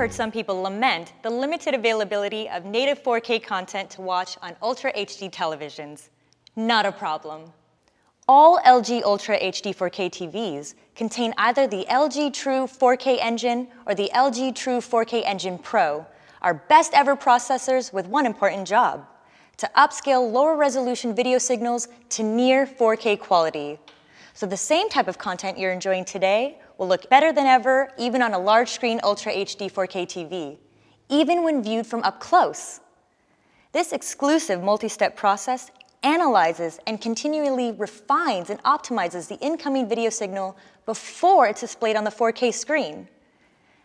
heard some people lament the limited availability of native 4K content to watch on Ultra HD televisions. Not a problem. All LG Ultra HD 4K TVs contain either the LG True 4K Engine or the LG True 4K Engine Pro, our best ever processors with one important job: to upscale lower resolution video signals to near 4K quality. So the same type of content you're enjoying today will look better than ever even on a large screen Ultra HD 4K TV, even when viewed from up close. This exclusive multi-step process analyzes and continually refines and optimizes the incoming video signal before it's displayed on the 4K screen.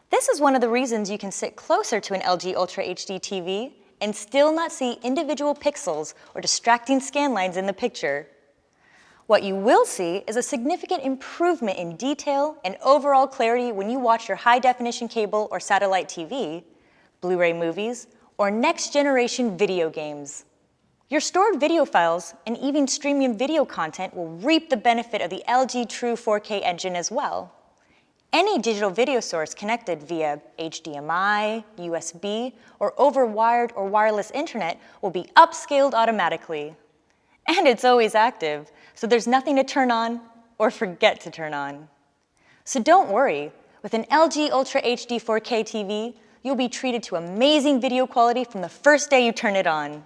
This is one of the reasons you can sit closer to an LG Ultra HD TV and still not see individual pixels or distracting scan lines in the picture. What you will see is a significant improvement in detail and overall clarity when you watch your high-definition cable or satellite TV, Blu-ray movies, or next-generation video games. Your stored video files and even streaming video content will reap the benefit of the LG True 4K engine as well. Any digital video source connected via HDMI, USB, or over wired or wireless internet will be upscaled automatically. And it's always active, so there's nothing to turn on or forget to turn on. So don't worry, with an LG Ultra HD 4K TV, you'll be treated to amazing video quality from the first day you turn it on.